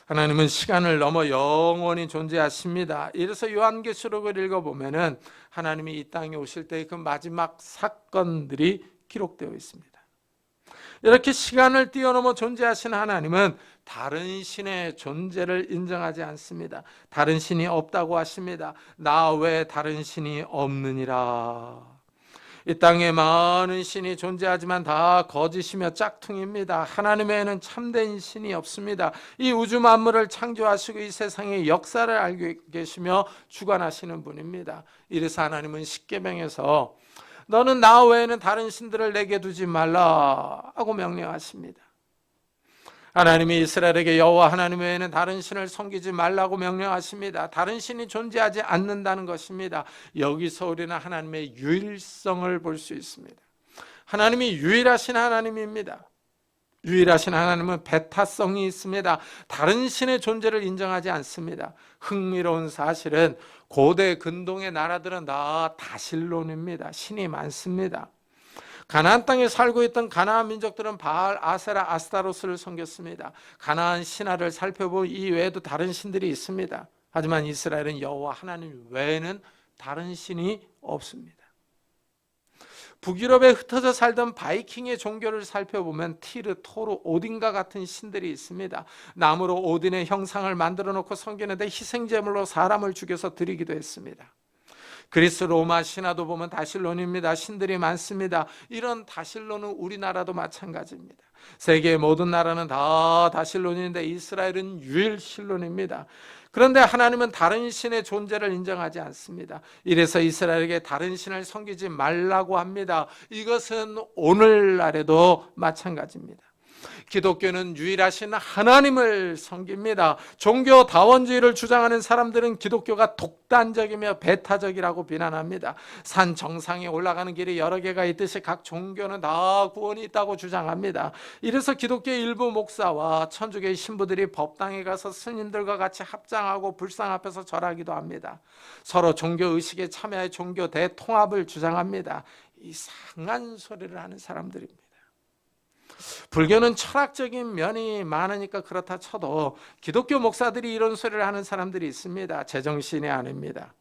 하나님은 시간을 넘어 영원히 존재하십니다. 이래서 요한계시록을 읽어보면은 하나님이 이 땅에 오실 때의 그 마지막 사건들이 기록되어 있습니다. 이렇게 시간을 뛰어넘어 존재하신 하나님은 다른 신의 존재를 인정하지 않습니다. 다른 신이 없다고 하십니다. 나 외에 다른 신이 없느니라. 이 땅에 많은 신이 존재하지만 다 거짓이며 짝퉁입니다. 하나님 외에는 참된 신이 없습니다. 이 우주 만물을 창조하시고 이 세상의 역사를 알고 계시며 주관하시는 분입니다. 이래서 하나님은 십계명에서 너는 나 외에는 다른 신들을 내게 두지 말라 하고 명령하십니다. 하나님이 이스라엘에게 여호와 하나님 외에는 다른 신을 섬기지 말라고 명령하십니다. 다른 신이 존재하지 않는다는 것입니다. 여기서 우리는 하나님의 유일성을 볼 수 있습니다. 하나님이 유일하신 하나님입니다. 유일하신 하나님은 배타성이 있습니다. 다른 신의 존재를 인정하지 않습니다. 흥미로운 사실은 고대 근동의 나라들은 다 다실론입니다. 신이 많습니다. 가나안 땅에 살고 있던 가나안 민족들은 바알, 아세라, 아스타로스를 섬겼습니다. 가나안 신화를 살펴보면 이 외에도 다른 신들이 있습니다. 하지만 이스라엘은 여호와 하나님 외에는 다른 신이 없습니다. 북유럽에 흩어져 살던 바이킹의 종교를 살펴보면 티르, 토르, 오딘과 같은 신들이 있습니다. 나무로 오딘의 형상을 만들어 놓고 섬기는데 희생제물로 사람을 죽여서 드리기도 했습니다. 그리스 로마 신화도 보면 다실론입니다. 신들이 많습니다. 이런 다실론은 우리나라도 마찬가지입니다. 세계의 모든 나라는 다 다실론인데 이스라엘은 유일신론입니다. 그런데 하나님은 다른 신의 존재를 인정하지 않습니다. 이래서 이스라엘에게 다른 신을 섬기지 말라고 합니다. 이것은 오늘날에도 마찬가지입니다. 기독교는 유일하신 하나님을 섬깁니다. 종교 다원주의를 주장하는 사람들은 기독교가 독단적이며 배타적이라고 비난합니다. 산 정상에 올라가는 길이 여러 개가 있듯이 각 종교는 다 구원이 있다고 주장합니다. 이래서 기독교의 일부 목사와 천주교의 신부들이 법당에 가서 스님들과 같이 합장하고 불상 앞에서 절하기도 합니다. 서로 종교 의식에 참여해 종교 대통합을 주장합니다. 이상한 소리를 하는 사람들입니다. 불교는 철학적인 면이 많으니까 그렇다 쳐도 기독교 목사들이 이런 소리를 하는 사람들이 있습니다. 제정신이 아닙니다.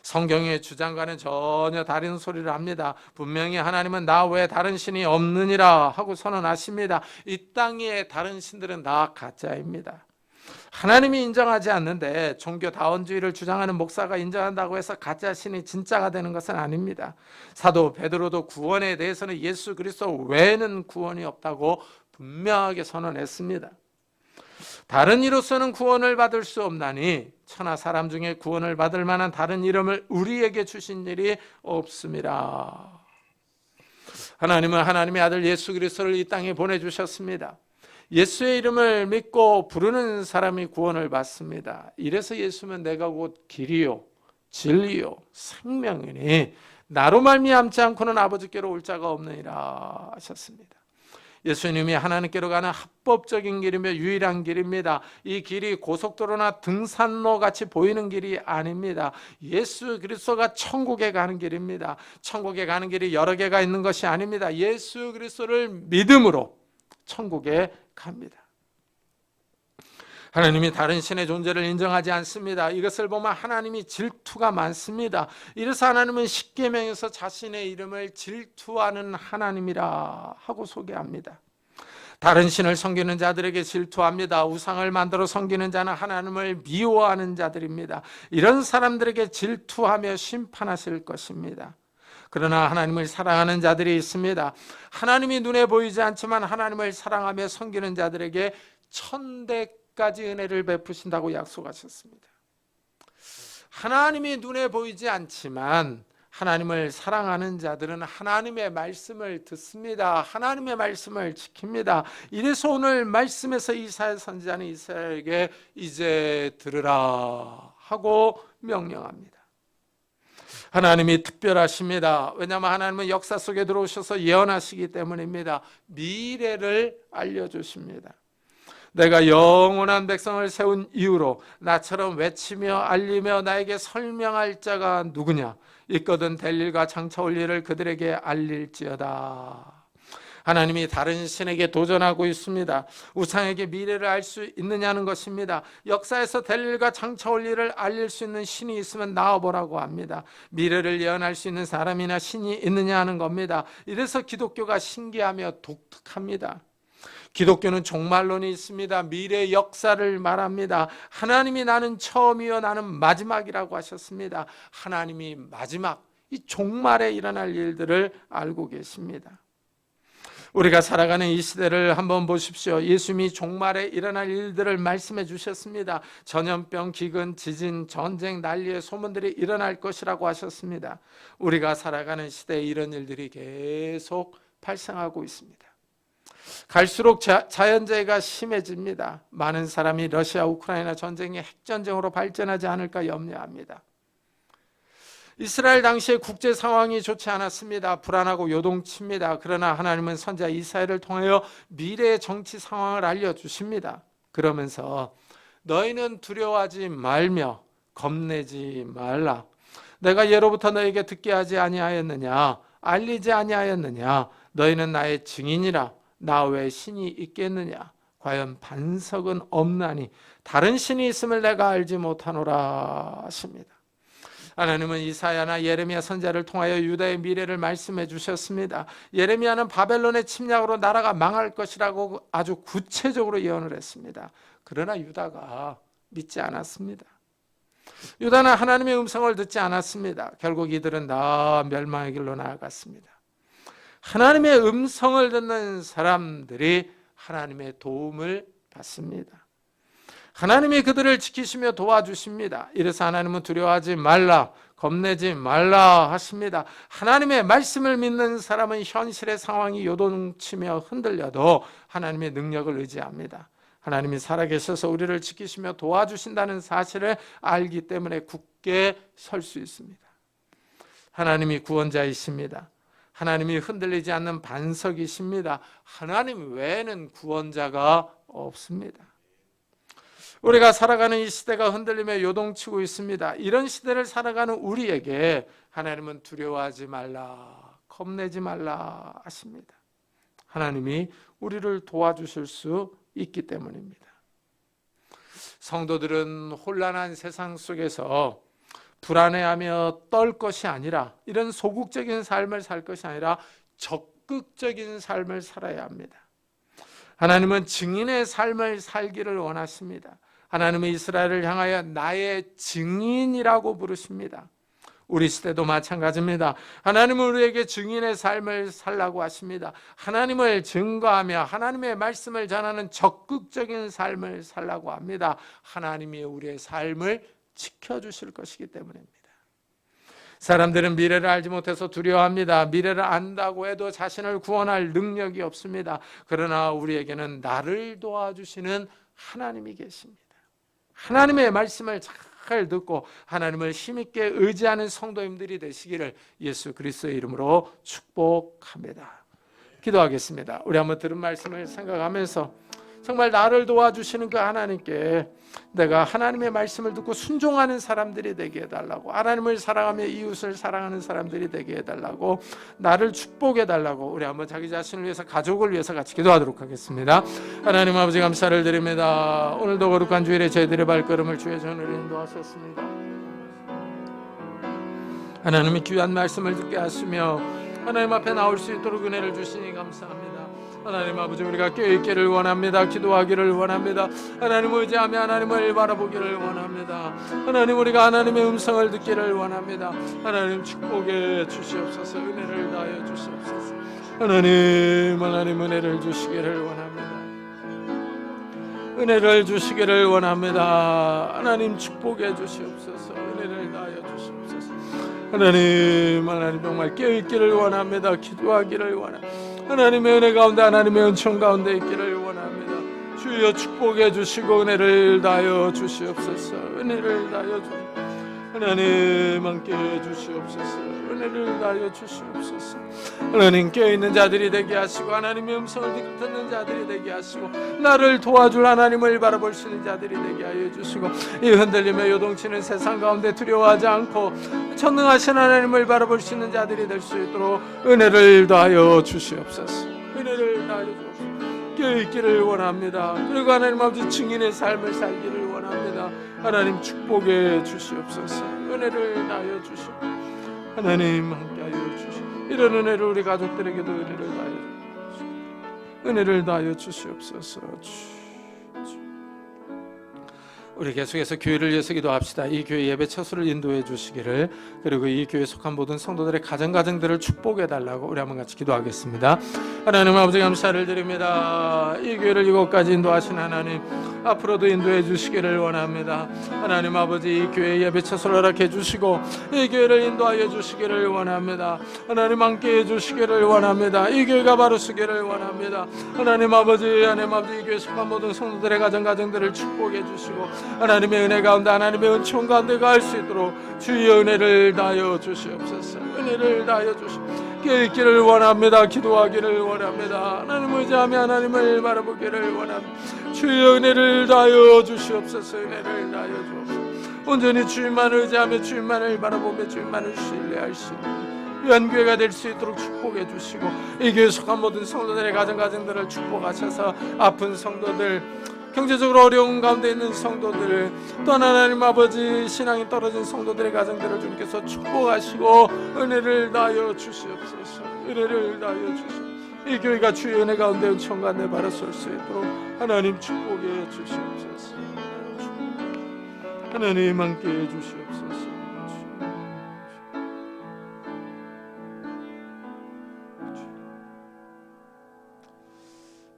성경의 주장과는 전혀 다른 소리를 합니다. 분명히 하나님은 나 외에 다른 신이 없느니라 하고 선언하십니다. 이 땅의 다른 신들은 다 가짜입니다. 하나님이 인정하지 않는데 종교 다원주의를 주장하는 목사가 인정한다고 해서 가짜 신이 진짜가 되는 것은 아닙니다. 사도 베드로도 구원에 대해서는 예수 그리스도 외에는 구원이 없다고 분명하게 선언했습니다. 다른 이로서는 구원을 받을 수 없나니 천하 사람 중에 구원을 받을 만한 다른 이름을 우리에게 주신 일이 없습니다. 하나님은 하나님의 아들 예수 그리스도를 이 땅에 보내주셨습니다. 예수의 이름을 믿고 부르는 사람이 구원을 받습니다. 이래서 예수는 내가 곧 길이요 진리요 생명이니 나로 말미암지 않고는 아버지께로 올 자가 없느니라 하셨습니다. 예수님이 하나님께로 가는 합법적인 길이며 유일한 길입니다. 이 길이 고속도로나 등산로 같이 보이는 길이 아닙니다. 예수 그리스도가 천국에 가는 길입니다. 천국에 가는 길이 여러 개가 있는 것이 아닙니다. 예수 그리스도를 믿음으로 천국에 갑니다. 하나님이 다른 신의 존재를 인정하지 않습니다. 이것을 보면 하나님이 질투가 많습니다. 이래서 하나님은 십계명에서 자신의 이름을 질투하는 하나님이라 하고 소개합니다. 다른 신을 섬기는 자들에게 질투합니다. 우상을 만들어 섬기는 자는 하나님을 미워하는 자들입니다. 이런 사람들에게 질투하며 심판하실 것입니다. 그러나 하나님을 사랑하는 자들이 있습니다. 하나님이 눈에 보이지 않지만 하나님을 사랑하며 섬기는 자들에게 1000대까지 은혜를 베푸신다고 약속하셨습니다. 하나님이 눈에 보이지 않지만 하나님을 사랑하는 자들은 하나님의 말씀을 듣습니다. 하나님의 말씀을 지킵니다. 이래서 오늘 말씀에서 이사야 선지자는 이스라엘에게 이제 들으라 하고 명령합니다. 하나님이 특별하십니다. 왜냐하면 하나님은 역사 속에 들어오셔서 예언하시기 때문입니다. 미래를 알려주십니다. 내가 영원한 백성을 세운 이유로 나처럼 외치며 알리며 나에게 설명할 자가 누구냐? 있거든 될 일과 장차 올 일을 그들에게 알릴지어다. 하나님이 다른 신에게 도전하고 있습니다. 우상에게 미래를 알 수 있느냐는 것입니다. 역사에서 될 일과 장차 올 일을 알릴 수 있는 신이 있으면 나와보라고 합니다. 미래를 예언할 수 있는 사람이나 신이 있느냐 하는 겁니다. 이래서 기독교가 신기하며 독특합니다. 기독교는 종말론이 있습니다. 미래 역사를 말합니다. 하나님이 나는 처음이요 나는 마지막이라고 하셨습니다. 하나님이 마지막, 이 종말에 일어날 일들을 알고 계십니다. 우리가 살아가는 이 시대를 한번 보십시오. 예수님이 종말에 일어날 일들을 말씀해 주셨습니다. 전염병, 기근, 지진, 전쟁, 난리의 소문들이 일어날 것이라고 하셨습니다. 우리가 살아가는 시대에 이런 일들이 계속 발생하고 있습니다. 갈수록 자연재해가 심해집니다. 많은 사람이 러시아 우크라이나 전쟁이 핵전쟁으로 발전하지 않을까 염려합니다. 이스라엘 당시의 국제 상황이 좋지 않았습니다. 불안하고 요동칩니다. 그러나 하나님은 선지자 이사야를 통하여 미래의 정치 상황을 알려주십니다. 그러면서 너희는 두려워하지 말며 겁내지 말라. 내가 예로부터 너에게 듣게 하지 아니하였느냐? 알리지 아니하였느냐? 너희는 나의 증인이라. 나 외에 신이 있겠느냐? 과연 반석은 없나니 다른 신이 있음을 내가 알지 못하노라 하십니다. 하나님은 이사야나 예레미야 선지자를 통하여 유다의 미래를 말씀해 주셨습니다. 예레미야는 바벨론의 침략으로 나라가 망할 것이라고 아주 구체적으로 예언을 했습니다. 그러나 유다가 믿지 않았습니다. 유다는 하나님의 음성을 듣지 않았습니다. 결국 이들은 다 멸망의 길로 나아갔습니다. 하나님의 음성을 듣는 사람들이 하나님의 도움을 받습니다. 하나님이 그들을 지키시며 도와주십니다. 이래서 하나님은 두려워하지 말라, 겁내지 말라 하십니다. 하나님의 말씀을 믿는 사람은 현실의 상황이 요동치며 흔들려도 하나님의 능력을 의지합니다. 하나님이 살아계셔서 우리를 지키시며 도와주신다는 사실을 알기 때문에 굳게 설 수 있습니다. 하나님이 구원자이십니다. 하나님이 흔들리지 않는 반석이십니다. 하나님 외에는 구원자가 없습니다. 우리가 살아가는 이 시대가 흔들리며 요동치고 있습니다. 이런 시대를 살아가는 우리에게 하나님은 두려워하지 말라, 겁내지 말라 하십니다. 하나님이 우리를 도와주실 수 있기 때문입니다. 성도들은 혼란한 세상 속에서 불안해하며 떨 것이 아니라, 이런 소극적인 삶을 살 것이 아니라 적극적인 삶을 살아야 합니다. 하나님은 증인의 삶을 살기를 원하십니다. 하나님은 이스라엘을 향하여 나의 증인이라고 부르십니다. 우리 시대도 마찬가지입니다. 하나님은 우리에게 증인의 삶을 살라고 하십니다. 하나님을 증거하며 하나님의 말씀을 전하는 적극적인 삶을 살라고 합니다. 하나님이 우리의 삶을 지켜주실 것이기 때문입니다. 사람들은 미래를 알지 못해서 두려워합니다. 미래를 안다고 해도 자신을 구원할 능력이 없습니다. 그러나 우리에게는 나를 도와주시는 하나님이 계십니다. 하나님의 말씀을 잘 듣고 하나님을 힘있게 의지하는 성도님들이 되시기를 예수 그리스도의 이름으로 축복합니다. 기도하겠습니다. 우리 한번 들은 말씀을 생각하면서 정말 나를 도와주시는 그 하나님께 내가 하나님의 말씀을 듣고 순종하는 사람들이 되게 해달라고, 하나님을 사랑하며 이웃을 사랑하는 사람들이 되게 해달라고, 나를 축복해 달라고 우리 한번 자기 자신을 위해서, 가족을 위해서 같이 기도하도록 하겠습니다. 하나님 아버지 감사를 드립니다. 오늘도 거룩한 주일에 저희들의 발걸음을 주의 전으로 인도하셨습니다. 하나님의 귀한 말씀을 듣게 하시며 하나님 앞에 나올 수 있도록 은혜를 주시니 감사합니다. 하나님 아버지, 우리가 깨어있기를 원합니다. 기도하기를 원합니다. 하나님을 의지하며 하나님을 바라보기를 원합니다. 하나님, 우리가 하나님의 음성을 듣기를 원합니다. 하나님 축복해 주시옵소서. 은혜를 다하여 주시옵소서. 하나님 은혜를 주시기를 원합니다. 은혜를 주시기를 원합니다. 하나님 축복해 주시옵소서. 은혜를 다하여 주시옵소서. 하나님 정말 깨어있기를 원합니다. 기도하기를 원합니다. 하나님의 은혜 가운데, 하나님의 은총 가운데 있기를 원합니다. 주여 축복해 주시고 은혜를 다하여 주시옵소서. 은혜를 다하여 주시옵소서. 하나님 함께 주시옵소서. 은혜를 다하여 주시옵소서. 하나님, 깨어있는 자들이 되게 하시고 하나님의 음성을 듣는 자들이 되게 하시고 나를 도와줄 하나님을 바라볼 수 있는 자들이 되게 하여 주시고, 이 흔들리며 요동치는 세상 가운데 두려워하지 않고 전능하신 하나님을 바라볼 수 있는 자들이 될 수 있도록 은혜를 다하여 주시옵소서. 은혜를 다하여 주시옵소서. 깨어있기를 원합니다. 그리고 하나님 아버지, 증인의 삶을 살기를 원합니다. 하나님 축복해 주시옵소서. 은혜를 다하여 주시옵소서. 하나님 함께하여 주시옵소서. 이런 은혜를 우리 가족들에게도 은혜를 다하여 주시옵소서. 우리 계속해서 교회를 위해서 기도합시다. 이 교회 예배 처소를 인도해 주시기를, 그리고 이 교회에 속한 모든 성도들의 가정들을 축복해 달라고 우리 한번 같이 기도하겠습니다. 하나님 아버지 감사를 드립니다. 이 교회를 이곳까지 인도하신 하나님, 앞으로도 인도해 주시기를 원합니다. 하나님 아버지, 이 교회 예배 처소를 허락해 주시고 이 교회를 인도하여 주시기를 원합니다. 하나님 함께 해 주시기를 원합니다. 이 교회가 바로 서기를 원합니다. 하나님 아버지, 이 교회에 속한 모든 성도들의 가정들을 축복해 주시고 하나님의 은혜 가운데, 하나님의 은총 가운데 갈 수 있도록 주의 은혜를 다하여 주시옵소서. 은혜를 다하여 주시옵소서. 깨어있기를 원합니다. 기도하기를 원합니다. 하나님을 의지하며 하나님을 바라보기를 원합니다. 주의 은혜를 다하여 주시옵소서. 은혜를 다하여 주옵소서. 온전히 주님만을 의지하며 주님만을 바라보며 주님만을 신뢰할 수 있는 귀한 교회가 될 수 있도록 축복해 주시고, 이 교회에 속한 모든 성도들의 가정들을 축복하셔서 아픈 성도들, 경제적으로 어려운 가운데 있는 성도들을, 또한 하나님 아버지 신앙이 떨어진 성도들의 가정들을 주님께서 축복하시고 은혜를 다하여 주시옵소서. 은혜를 다하여 주시옵소서. 이 교회가 주의 은혜 가운데 은총 가운데 바라설 수 있도록 하나님 축복해 주시옵소서. 하나님 함께 해 주시옵소서.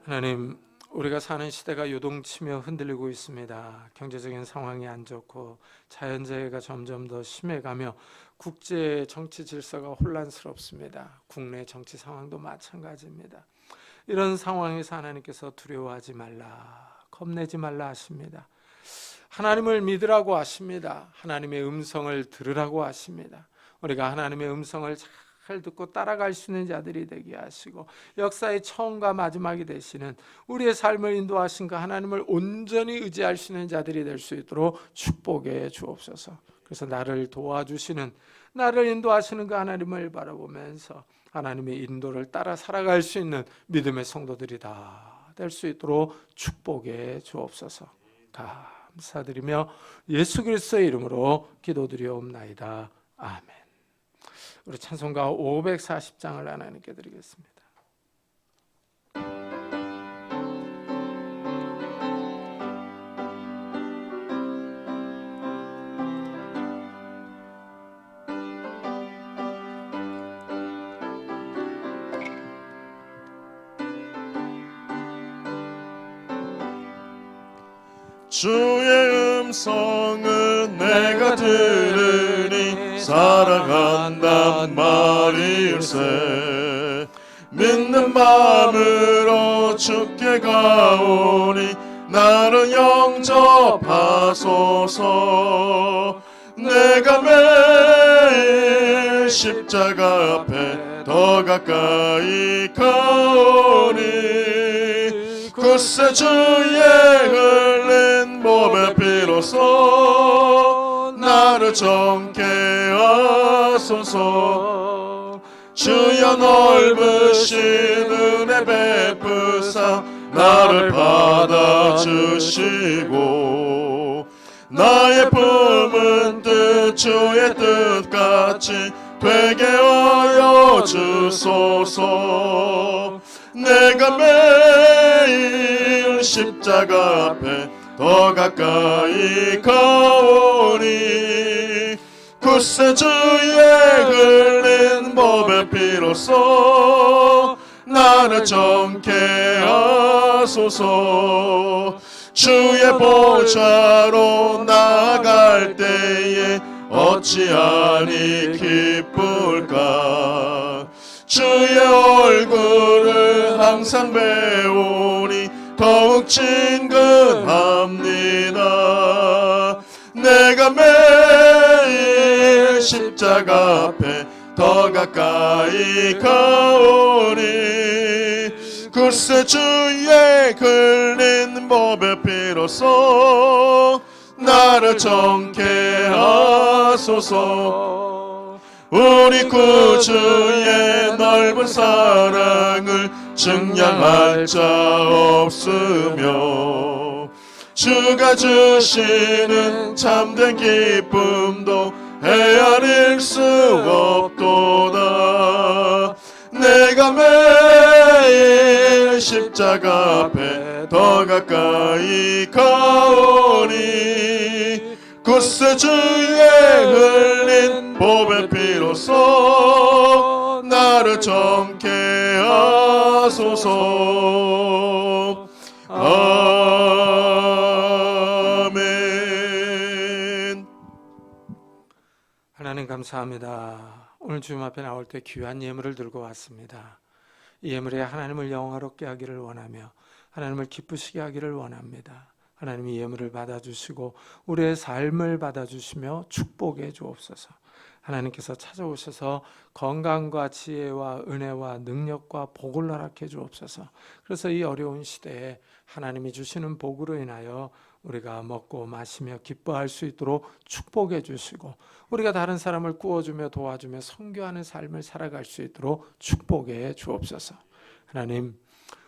하나님, 우리가 사는 시대가 요동치며 흔들리고 있습니다. 경제적인 상황이 안 좋고 자연재해가 점점 더 심해가며 국제 정치 질서가 혼란스럽습니다. 국내 정치 상황도 마찬가지입니다. 이런 상황에서 하나님께서 두려워하지 말라, 겁내지 말라 하십니다. 하나님을 믿으라고 하십니다. 하나님의 음성을 들으라고 하십니다. 우리가 하나님의 음성을 잘 듣고 따라갈 수 있는 자들이 되게 하시고, 역사의 처음과 마지막이 되시는 우리의 삶을 인도하신 그 하나님을 온전히 의지할 수 있는 자들이 될 수 있도록 축복해 주옵소서. 그래서 나를 도와주시는, 나를 인도하시는 그 하나님을 바라보면서 하나님의 인도를 따라 살아갈 수 있는 믿음의 성도들이 다 될 수 있도록 축복해 주옵소서. 감사드리며 예수 그리스도의 이름으로 기도드리옵나이다. 아멘. 우리 찬송가 540장을 하나님께 드리겠습니다. 주의 음성은 내가 들으니 사랑한단 말일세. 믿는 마음으로 주께 가오니 나를 영접하소서. 내가 매일 십자가 앞에 더 가까이 가오니 굳세 주의 흘린 몸의 피로써 나를 정케 하소서. 주여 넓으신 은혜 베푸사 나를 받아주시고 나의 품은 뜻 주의 뜻같이 되게 하여 주소서. 내가 매일 십자가 앞에 더 가까이 가오니 굳세 주의 흘린 몸의 피로써 나를 정케 하소서. 주의 보좌로 나갈 때에 어찌하니 기쁠까. 주의 얼굴을 항상 배우니 더욱 친근합니다. 내가 매일 십자가 앞에 더 가까이 가오니 굳세 주의 흘린 몸의 피로써 나를 정케 하소서. 우리 구주의 넓은 사랑을 증량할 자 없으며 주가 주시는 참된 기쁨도 헤아릴 수 없도다. 내가 매일 십자가 앞에 더 가까이 가오니 굳세 주의 흘린 몸의 피로써 나를 정케 하소서. 아멘. 하나님 감사합니다. 오늘 주님 앞에 나올 때 귀한 예물을 들고 왔습니다. 이 예물에 하나님을 영화롭게 하기를 원하며 하나님을 기쁘시게 하기를 원합니다. 하나님 이 예물을 받아주시고 우리의 삶을 받아주시며 축복해 주옵소서. 하나님께서 찾아오셔서 건강과 지혜와 은혜와 능력과 복을 허락해 주옵소서. 그래서 이 어려운 시대에 하나님이 주시는 복으로 인하여 우리가 먹고 마시며 기뻐할 수 있도록 축복해 주시고 우리가 다른 사람을 구워주며 도와주며 선교하는 삶을 살아갈 수 있도록 축복해 주옵소서. 하나님,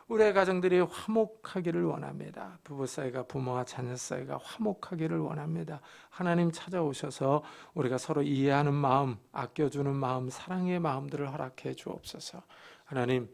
우리의 가정들이 화목하기를 원합니다. 부부 사이가 부모와 자녀 사이가 화목하기를 원합니다. 하나님 찾아오셔서 우리가 서로 이해하는 마음, 아껴주는 마음, 사랑의 마음들을 허락해 주옵소서. 하나님,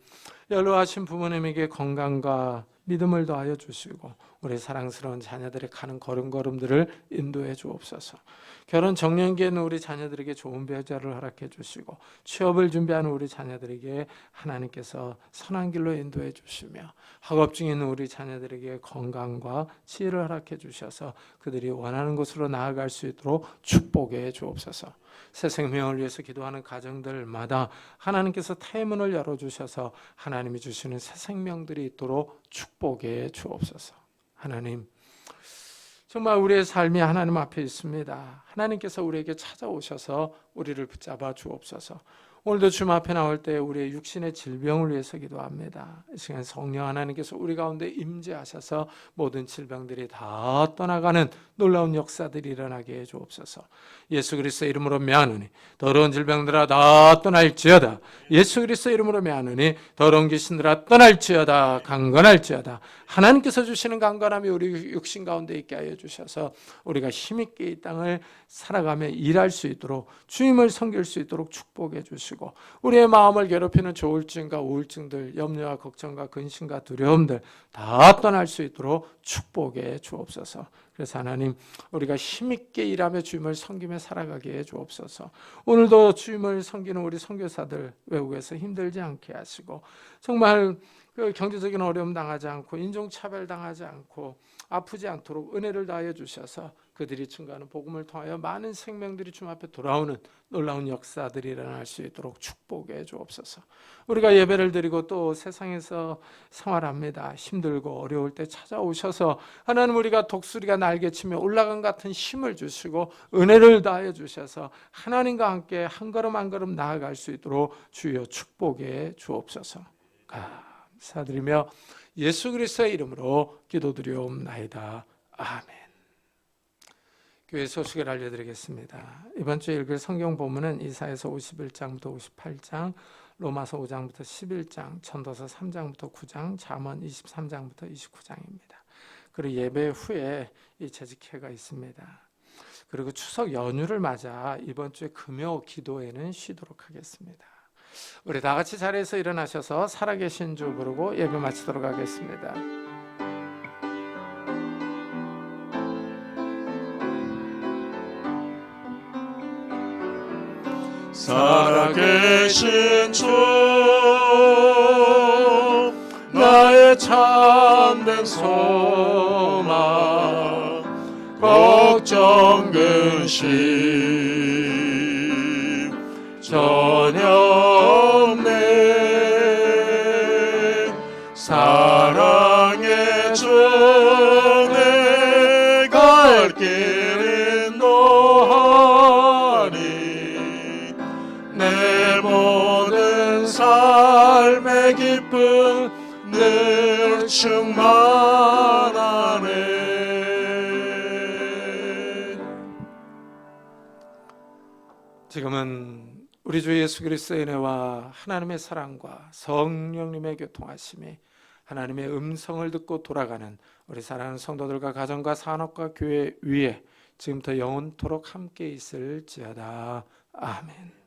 연로하신 부모님에게 건강과 믿음을 더하여 주시고 우리 사랑스러운 자녀들의 가는 걸음걸음들을 인도해 주옵소서. 결혼 정년기에 있는 우리 자녀들에게 좋은 배우자를 허락해 주시고 취업을 준비하는 우리 자녀들에게 하나님께서 선한 길로 인도해 주시며 학업 중에 있는 우리 자녀들에게 건강과 지혜를 허락해 주셔서 그들이 원하는 곳으로 나아갈 수 있도록 축복해 주옵소서. 새 생명을 위해서 기도하는 가정들마다 하나님께서 태문을 열어주셔서 하나님이 주시는 새 생명들이 있도록 축복해 주옵소서. 하나님, 정말 우리의 삶이 하나님 앞에 있습니다. 하나님께서 우리에게 찾아오셔서 우리를 붙잡아 주옵소서. 오늘도 주님 앞에 나올 때 우리의 육신의 질병을 위해서 기도합니다. 이 시간 성령 하나님께서 우리 가운데 임재하셔서 모든 질병들이 다 떠나가는 놀라운 역사들이 일어나게 해 주옵소서. 예수 그리스도의 이름으로 명하노니 더러운 질병들아 다 떠날지어다. 예수 그리스도의 이름으로 명하노니 더러운 귀신들아 떠날지어다. 강건할지어다. 하나님께서 주시는 강건함이 우리 육신 가운데 있게 하여 주셔서 우리가 힘있게 이 땅을 살아가며 일할 수 있도록 주님을 섬길 수 있도록 축복해 주시고 우리의 마음을 괴롭히는 조울증과 우울증들, 염려와 걱정과 근심과 두려움들 다 떠날 수 있도록 축복해 주옵소서. 그래서 하나님, 우리가 힘있게 일하며 주님을 섬기며 살아가게 해 주옵소서. 오늘도 주님을 섬기는 우리 선교사들 외국에서 힘들지 않게 하시고 정말 그 경제적인 어려움 당하지 않고 인종차별 당하지 않고 아프지 않도록 은혜를 다하여 주셔서 그들이 증거하는 복음을 통하여 많은 생명들이 주님 앞에 돌아오는 놀라운 역사들이 일어날 수 있도록 축복해 주옵소서. 우리가 예배를 드리고 또 세상에서 생활합니다. 힘들고 어려울 때 찾아오셔서 하나님, 우리가 독수리가 날개치며 올라간 같은 힘을 주시고 은혜를 다하여 주셔서 하나님과 함께 한 걸음 한 걸음 나아갈 수 있도록 주여 축복해 주옵소서. 아멘. 감사드리며 예수 그리스도의 이름으로 기도드리옵나이다. 아멘. 교회 소식을 알려드리겠습니다. 이번 주에 읽을 성경 본문은 이사야서 51장부터 58장, 로마서 5장부터 11장, 전도서 3장부터 9장, 잠언 23장부터 29장입니다. 그리고 예배 후에 이 재직회가 있습니다. 그리고 추석 연휴를 맞아 이번 주에 금요 기도회는 쉬도록 하겠습니다. 우리 다 같이 자리에서 일어나셔서 살아계신 주 부르고 예배 마치도록 하겠습니다. 살아계신 주 나의 참된 소망 걱정 근심 전혀 없네 사랑의 주 내가 갈 길 인도하니 내 모든 삶의 기쁨 늘 충만하네. 지금은 우리 주 예수 그리스도의 은혜와 하나님의 사랑과 성령님의 교통하심이 하나님의 음성을 듣고 돌아가는 우리 사랑하는 성도들과 가정과 산업과 교회 위에 지금부터 영원토록 함께 있을지어다. 아멘.